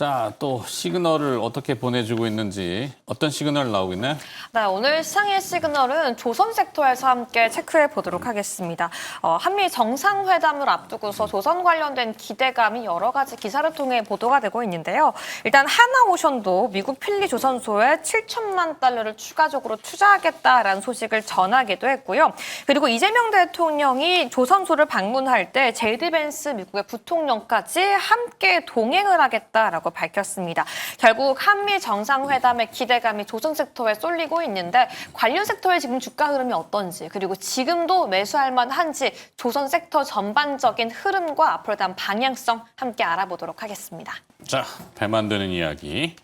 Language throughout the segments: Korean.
자, 또 시그널을 어떻게 보내주고 있는지 어떤 시그널 나오고 있나요? 네, 오늘 시장의 시그널은 조선 섹터에서 함께 체크해 보도록 하겠습니다. 한미 정상회담을 앞두고서 조선 관련된 기대감이 여러 가지 기사를 통해 보도가 되고 있는데요. 일단 하나오션도 미국 필리 조선소에 7천만 달러를 추가적으로 투자하겠다라는 소식을 전하기도 했고요. 그리고 이재명 대통령이 조선소를 방문할 때 제이디 벤스 미국의 부통령까지 함께 동행을 하겠다라고 밝혔습니다. 결국 한미 정상회담의 기대감이 조선 섹터에 쏠리고 있는데 관련 섹터의 지금 주가 흐름이 어떤지 그리고 지금도 매수할 만한지 조선 섹터 전반적인 흐름과 앞으로 대한 방향성 함께 알아보도록 하겠습니다. 자, 배 만드는 이야기.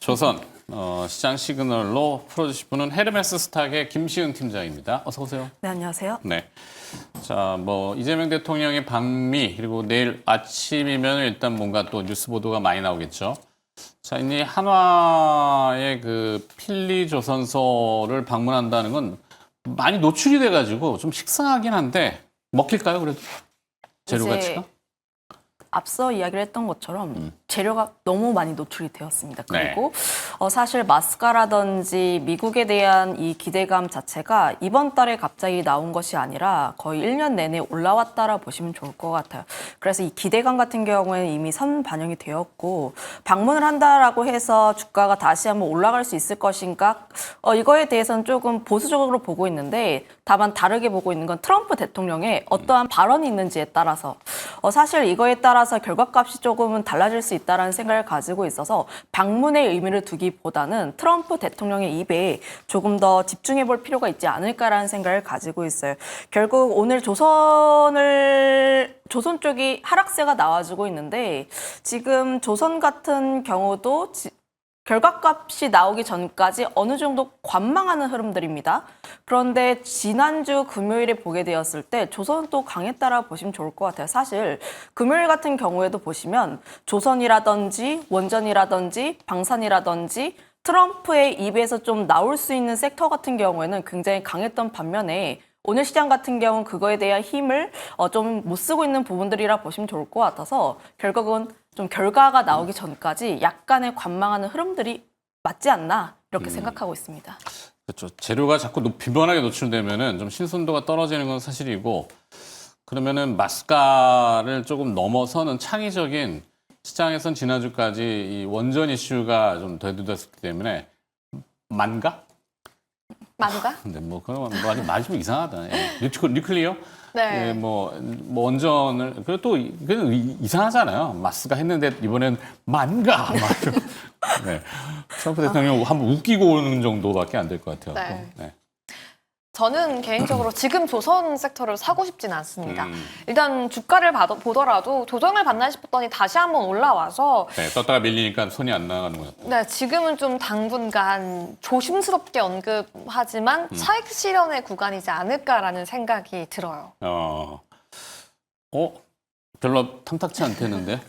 조선 시장 시그널로 풀어주실 분은 헤르메스 스탁의 김시은 팀장입니다. 어서 오세요. 네, 안녕하세요. 네. 자, 이재명 대통령의 방미 그리고 내일 아침이면 일단 뭔가 또 뉴스 보도가 많이 나오겠죠. 자, 이 한화의 그 필리 조선소를 방문한다는 건 많이 노출이 돼가지고 좀 식상하긴 한데 먹힐까요, 그래도? 재료 가치가? 앞서 이야기를 했던 것처럼 재료가 너무 많이 노출이 되었습니다. 네. 그리고 사실 마스카라든지 미국에 대한 이 기대감 자체가 이번 달에 갑자기 나온 것이 아니라 거의 1년 내내 올라왔다라 보시면 좋을 것 같아요. 그래서 이 기대감 같은 경우에는 이미 선 반영이 되었고 방문을 한다라고 해서 주가가 다시 한번 올라갈 수 있을 것인가? 이거에 대해서는 조금 보수적으로 보고 있는데 다만 다르게 보고 있는 건 트럼프 대통령의 어떠한 발언이 있는지에 따라서 사실 이거에 따라서 결과값이 조금은 달라질 수 있다는 생각을 가지고 있어서 방문의 의미를 두기보다는 트럼프 대통령의 입에 조금 더 집중해 볼 필요가 있지 않을까라는 생각을 가지고 있어요. 결국 오늘 조선 쪽이 하락세가 나와주고 있는데 지금 조선 같은 경우도 결과값이 나오기 전까지 어느 정도 관망하는 흐름들입니다. 그런데 지난주 금요일에 보게 되었을 때 조선도 강했다라 보시면 좋을 것 같아요. 사실 금요일 같은 경우에도 보시면 조선이라든지 원전이라든지 방산이라든지 트럼프의 입에서 좀 나올 수 있는 섹터 같은 경우에는 굉장히 강했던 반면에 오늘 시장 같은 경우는 그거에 대한 힘을 좀 못 쓰고 있는 부분들이라 보시면 좋을 것 같아서 결국은 좀 결과가 나오기 전까지 약간의 관망하는 흐름들이 맞지 않나 이렇게 생각하고 있습니다. 그렇죠. 재료가 자꾸 빈번하게 노출되면은 좀 신선도가 떨어지는 건 사실이고 그러면은 마스카를 조금 넘어서는 창의적인 시장에선 지난주까지 이 원전 이슈가 좀 대두됐기 때문에 만가? 맞가? 근데 그런 말이 좀 이상하다. 예. 뉴클리어? 네. 예, 원전을 그리고 또 이상하잖아요. 마스가 했는데 이번엔 만가. 네. 트럼프 대통령 한번 웃기고 오는 정도밖에 안 될 것 같아요. 네. 네. 저는 개인적으로 지금 조선 섹터를 사고 싶진 않습니다. 일단 주가를 보더라도 조정을 받나 싶었더니 다시 한번 올라와서 네, 떴다가 밀리니까 손이 안 나가는 것 같아요. 네, 지금은 좀 당분간 조심스럽게 언급하지만 차익 실현의 구간이지 않을까라는 생각이 들어요. 별로 탐탁치 않겠는데?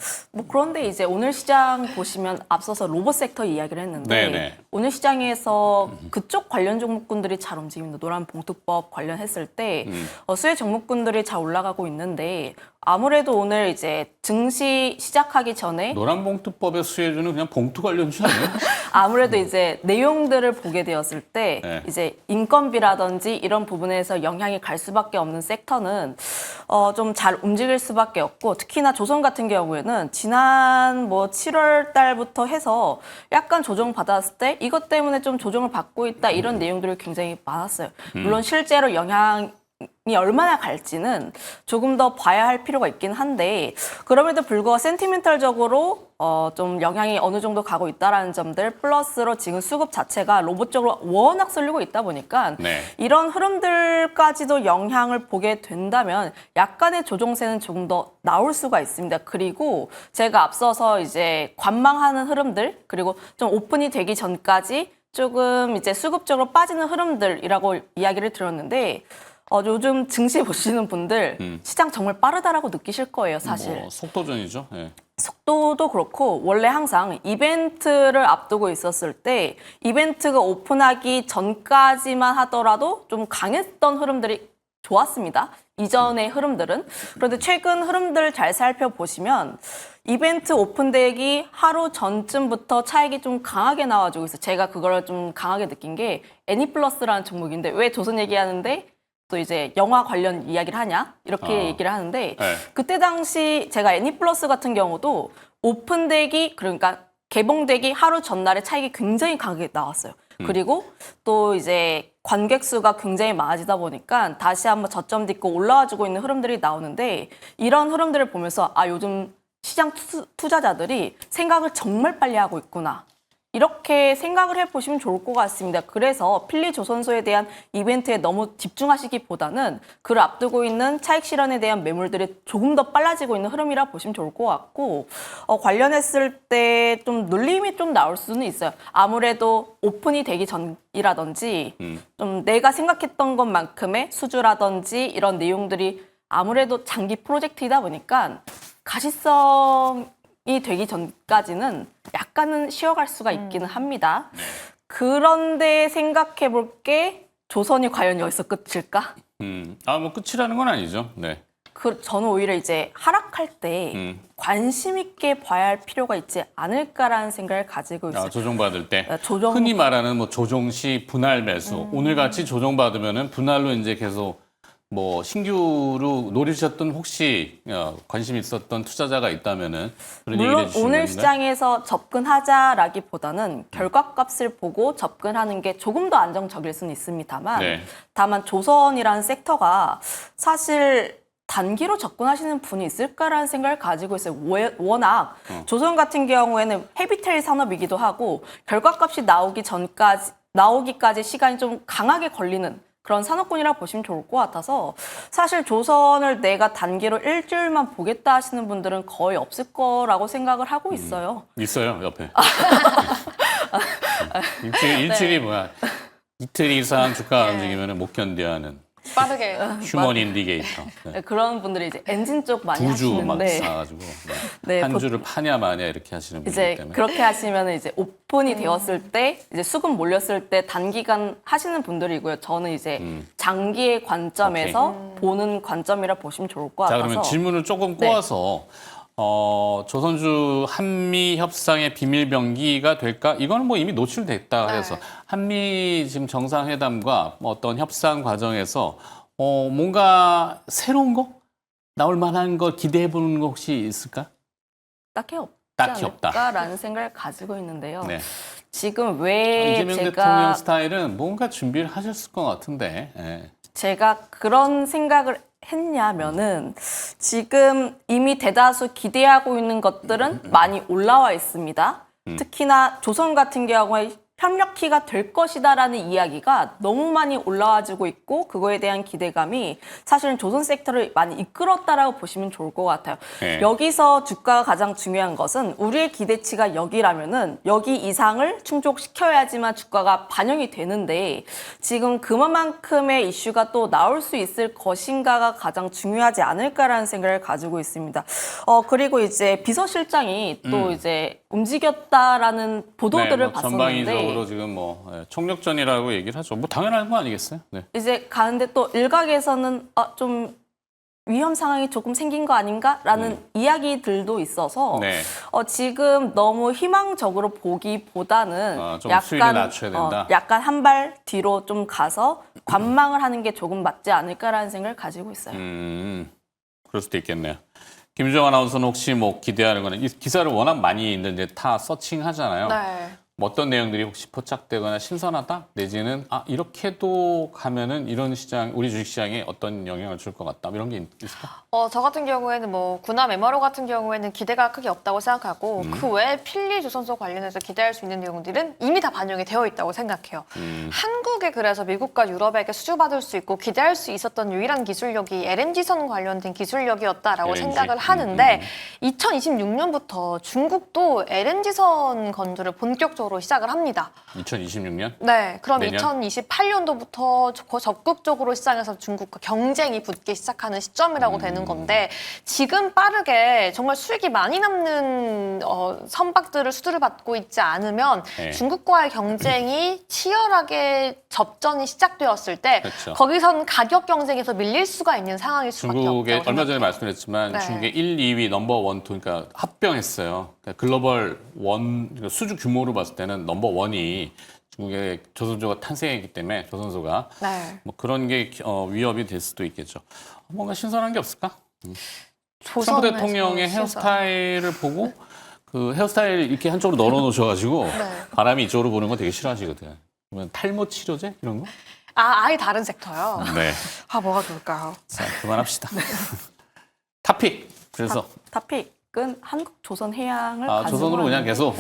그런데 이제 오늘 시장 보시면 앞서서 로봇 섹터 이야기를 했는데 네네. 오늘 시장에서 그쪽 관련 종목군들이 잘 움직입니다. 노란 봉투법 관련했을 때 수혜 종목군들이 잘 올라가고 있는데 아무래도 오늘 이제 증시 시작하기 전에 노란봉투법의 수혜주는 그냥 봉투 관련주 아니에요? 아무래도 이제 내용들을 보게 되었을 때 네. 이제 인건비라든지 이런 부분에서 영향이 갈 수밖에 없는 섹터는 좀 잘 움직일 수밖에 없고 특히나 조선 같은 경우에는 지난 7월 달부터 해서 약간 조정 받았을 때 이것 때문에 좀 조정을 받고 있다 이런 내용들이 굉장히 많았어요. 물론 실제로 영향이 얼마나 갈지는 조금 더 봐야 할 필요가 있긴 한데 그럼에도 불구하고 센티멘털적으로 좀 영향이 어느 정도 가고 있다라는 점들 플러스로 지금 수급 자체가 로봇 쪽으로 워낙 쏠리고 있다 보니까 네. 이런 흐름들까지도 영향을 보게 된다면 약간의 조정세는 조금 더 나올 수가 있습니다. 그리고 제가 앞서서 이제 관망하는 흐름들 그리고 좀 오픈이 되기 전까지 조금 이제 수급적으로 빠지는 흐름들이라고 이야기를 드렸는데 요즘 증시 보시는 분들 시장 정말 빠르다라고 느끼실 거예요, 사실. 속도전이죠. 네. 속도도 그렇고 원래 항상 이벤트를 앞두고 있었을 때 이벤트가 오픈하기 전까지만 하더라도 좀 강했던 흐름들이 좋았습니다. 이전의 흐름들은. 그런데 최근 흐름들 잘 살펴보시면 이벤트 오픈덱이 하루 전쯤부터 차익이 좀 강하게 나와주고 있어요. 제가 그걸 좀 강하게 느낀 게 애니플러스라는 종목인데 왜 조선 얘기하는데 또 이제 영화 관련 이야기를 하냐 이렇게 얘기를 하는데 네. 그때 당시 제가 애니플러스 같은 경우도 오픈덱이 그러니까 개봉덱이 하루 전날에 차익이 굉장히 강하게 나왔어요. 그리고 또 이제 관객 수가 굉장히 많아지다 보니까 다시 한번 저점 딛고 올라와주고 있는 흐름들이 나오는데 이런 흐름들을 보면서 아 요즘 시장 투자자들이 생각을 정말 빨리 하고 있구나. 이렇게 생각을 해보시면 좋을 것 같습니다. 그래서 필리조선소에 대한 이벤트에 너무 집중하시기보다는 그를 앞두고 있는 차익 실현에 대한 매물들이 조금 더 빨라지고 있는 흐름이라 보시면 좋을 것 같고 관련했을 때 좀 눌림이 좀 나올 수는 있어요. 아무래도 오픈이 되기 전이라든지 좀 내가 생각했던 것만큼의 수주라든지 이런 내용들이 아무래도 장기 프로젝트이다 보니까 가시성이 되기 전까지는 약간은 쉬어갈 수가 있기는 합니다. 그런데 생각해 볼 게 조선이 과연 여기서 끝일까? 뭐 끝이라는 건 아니죠. 네. 저는 오히려 이제 하락할 때 관심 있게 봐야 할 필요가 있지 않을까라는 생각을 가지고 있어요. 조정받을 때. 조정... 흔히 말하는 뭐 조정 시 분할 매수. 오늘 같이 조정받으면은 분할로 이제 계속 뭐 신규로 노리셨던 혹시 관심 있었던 투자자가 있다면은 그런 얘기를 물론 해주시는 오늘 건가요? 시장에서 접근하자라기보다는 결과값을 보고 접근하는 게 조금 더 안정적일 수는 있습니다만 네. 다만 조선이라는 섹터가 사실 단기로 접근하시는 분이 있을까라는 생각을 가지고 있어요. 워낙 조선 같은 경우에는 헤비테일 산업이기도 하고 결과값이 나오기까지 시간이 좀 강하게 걸리는 그런 산업군이라 보시면 좋을 것 같아서 사실 조선을 내가 단기로 일주일만 보겠다 하시는 분들은 거의 없을 거라고 생각을 하고 있어요. 있어요, 옆에. 일주일이 뭐야. 이틀 이상 주가 움직이면 못 견뎌야 하는 빠르게. 휴먼 인디게이터. 네. 그런 분들이 이제 엔진 쪽 많이 두 주 막 하시는데 사가지고 네, 한 주를 파냐 마냐 이렇게 하시는 분들 이제 때문에. 그렇게 하시면 이제 오픈이 되었을 때 이제 수급 몰렸을 때 단기간 하시는 분들이고요. 저는 이제 장기의 관점에서 보는 관점이라 보시면 좋을 것 자, 같아서. 그러면 질문을 조금 네. 꼬아서 조선주 한미 협상의 비밀 병기가 될까? 이거는 뭐 이미 노출됐다 해서 한미 지금 정상회담과 어떤 협상 과정에서 뭔가 새로운 거 나올 만한 거 기대해 보는 거 혹시 있을까? 딱히 없지 딱히 없다. 않을까라는 생각을 가지고 있는데요. 네. 지금 왜 이재명 대통령 스타일은 뭔가 준비를 하셨을 것 같은데. 예. 제가 그런 생각을 했냐면은 지금 이미 대다수 기대하고 있는 것들은 많이 올라와 있습니다. 특히나 조선 같은 경우에 협력키가 될 것이다라는 이야기가 너무 많이 올라와지고 있고 그거에 대한 기대감이 사실은 조선 섹터를 많이 이끌었다라고 보시면 좋을 것 같아요. 네. 여기서 주가가 가장 중요한 것은 우리의 기대치가 여기라면은 여기 이상을 충족시켜야지만 주가가 반영이 되는데 지금 그만큼의 이슈가 또 나올 수 있을 것인가가 가장 중요하지 않을까라는 생각을 가지고 있습니다. 그리고 이제 비서실장이 또 이제 움직였다라는 보도들을 네, 뭐 봤었는데 전방위적으로 지금 뭐 총력전이라고 얘기를 하죠. 뭐 당연한 거 아니겠어요? 네. 이제 가는데 또 일각에서는 좀 위험 상황이 조금 생긴 거 아닌가라는 이야기들도 있어서 네. 지금 너무 희망적으로 보기보다는 좀 수위를 낮춰야 된다. 약간 한 발 뒤로 좀 가서 관망을 하는 게 조금 맞지 않을까라는 생각을 가지고 있어요. 그럴 수도 있겠네요. 김주정 아나운서는 혹시 뭐 기대하는 거는 이 기사를 워낙 많이 이제 다 서칭하잖아요. 네. 뭐 어떤 내용들이 혹시 포착되거나 신선하다 내지는 이렇게도 가면은 이런 시장 우리 주식시장에 어떤 영향을 줄 것 같다 이런 게 있을까? 저 같은 경우에는 뭐 군함 MRO 같은 경우에는 기대가 크게 없다고 생각하고 그 외에 필리조선소 관련해서 기대할 수 있는 내용들은 이미 다 반영이 되어 있다고 생각해요. 한국에 그래서 미국과 유럽에게 수주받을 수 있고 기대할 수 있었던 유일한 기술력이 LNG선 관련된 기술력이었다라고 LNG? 생각을 하는데 2026년부터 중국도 LNG선 건조를 본격적으로 시작을 합니다. 2026년? 네, 그럼 내년? 2028년도부터 적극적으로 시장에서 중국과 경쟁이 붙기 시작하는 시점이라고 되는 건데 지금 빠르게 정말 수익이 많이 남는 선박들을 수주를 받고 있지 않으면 네. 중국과의 경쟁이 치열하게 접전이 시작되었을 때 그렇죠. 거기선 가격 경쟁에서 밀릴 수가 있는 상황일 수밖에 중국의 없죠. 얼마 전에 말씀드렸지만 네. 중국의 1, 2위 넘버 원, 투 그러니까 합병했어요. 그러니까 글로벌 그러니까 수주 규모로 봤을 때는 넘버 원이 중국의 조선소가 탄생했기 때문에 조선소가 네. 뭐 그런 게 위협이 될 수도 있겠죠. 뭔가 신선한 게 없을까? 트럼프 조선에서 대통령의 신선. 헤어스타일을 보고 그 헤어스타일 이렇게 한쪽으로 널어 놓으셔가지고 네. 바람이 이쪽으로 부는 거 되게 싫어하시거든. 그러면 탈모 치료제 이런 거? 아예 다른 섹터요. 네. 아 뭐가 좋을까요? 자 그만합시다. 탑픽. 그래서 탑픽은 한국조선해양을 가지고 조선으로 그냥 하는데 계속.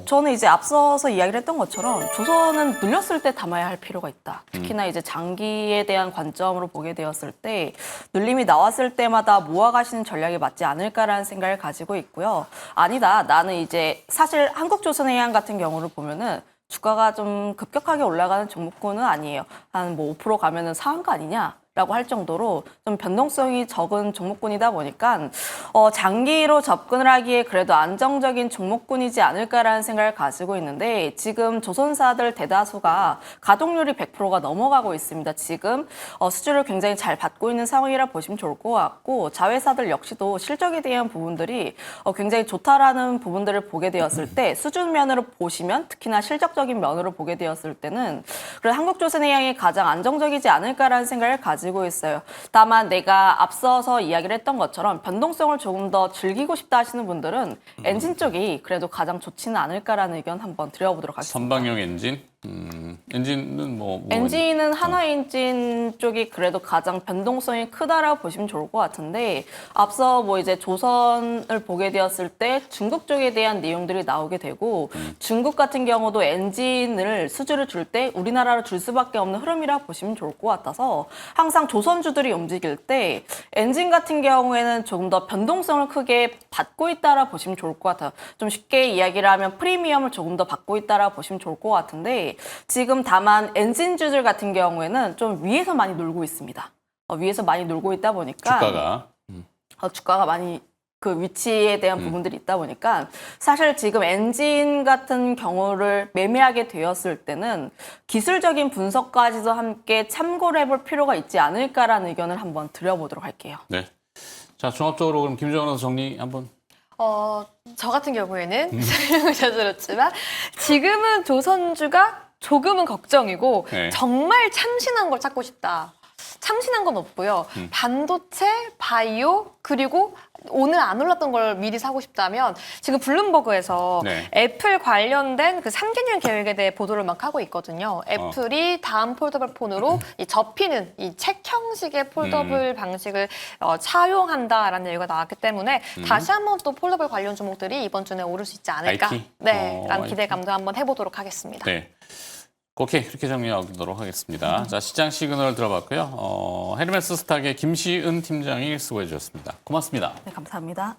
저는 이제 앞서서 이야기를 했던 것처럼 조선은 눌렸을 때 담아야 할 필요가 있다. 특히나 이제 장기에 대한 관점으로 보게 되었을 때 눌림이 나왔을 때마다 모아가시는 전략이 맞지 않을까라는 생각을 가지고 있고요. 아니다. 나는 이제 사실 한국조선해양 같은 경우를 보면은 주가가 좀 급격하게 올라가는 종목군은 아니에요. 한 뭐 5% 가면은 상한가 아니냐라고 할 정도로 좀 변동성이 적은 종목군이다 보니까 장기로 접근을 하기에 그래도 안정적인 종목군이지 않을까라는 생각을 가지고 있는데 지금 조선사들 대다수가 가동률이 100%가 넘어가고 있습니다. 지금 수주를 굉장히 잘 받고 있는 상황이라 보시면 좋을 것 같고 자회사들 역시도 실적에 대한 부분들이 굉장히 좋다라는 부분들을 보게 되었을 때 수준 면으로 보시면 특히나 실적적인 면으로 보게 되었을 때는 그래 한국조선해양이 가장 안정적이지 않을까라는 생각을 가지고 있어요. 다만 내가 앞서서 이야기를 했던 것처럼 변동성을 조금 더 즐기고 싶다 하시는 분들은 엔진 쪽이 그래도 가장 좋지는 않을까라는 의견 한번 드려보도록 하겠습니다. 선박용 엔진? 엔진은 엔진은 한화 엔진 쪽이 그래도 가장 변동성이 크다라고 보시면 좋을 것 같은데 앞서 뭐 이제 조선을 보게 되었을 때 중국 쪽에 대한 내용들이 나오게 되고 중국 같은 경우도 엔진을 수주를 줄 때 우리나라로 줄 수밖에 없는 흐름이라 보시면 좋을 것 같아서 항상 조선주들이 움직일 때 엔진 같은 경우에는 조금 더 변동성을 크게 받고 있다라 보시면 좋을 것 같아요. 좀 쉽게 이야기를 하면 프리미엄을 조금 더 받고 있다라 보시면 좋을 것 같은데 지금 다만 엔진주들 같은 경우에는 좀 위에서 많이 놀고 있습니다. 위에서 많이 놀고 있다 보니까 주가가 많이 그 위치에 대한 부분들이 있다 보니까 사실 지금 엔진 같은 경우를 매매하게 되었을 때는 기술적인 분석까지도 함께 참고를 해볼 필요가 있지 않을까라는 의견을 한번 드려보도록 할게요. 네. 자 종합적으로 그럼 김정은 선수 정리 한번. 저 같은 경우에는 설명을 잘 들었지만 지금은 조선주가 조금은 걱정이고 네. 정말 참신한 걸 찾고 싶다. 참신한 건 없고요. 반도체, 바이오, 그리고 오늘 안 올랐던 걸 미리 사고 싶다면 지금 블룸버그에서 네. 애플 관련된 그 3개년 계획에 대해 보도를 막 하고 있거든요. 애플이 다음 폴더블 폰으로 이 접히는 이 책 형식의 폴더블 방식을 차용한다라는 얘기가 나왔기 때문에 다시 한번 또 폴더블 관련 종목들이 이번 주에 오를 수 있지 않을까. IT? 네, 라는 IT. 기대감도 한번 해보도록 하겠습니다. 네. 오케이 그렇게 정리하도록 하겠습니다. 자 시장 시그널 들어봤고요. 헤르메스 스탁의 김시은 팀장이 수고해 주셨습니다. 고맙습니다. 네, 감사합니다.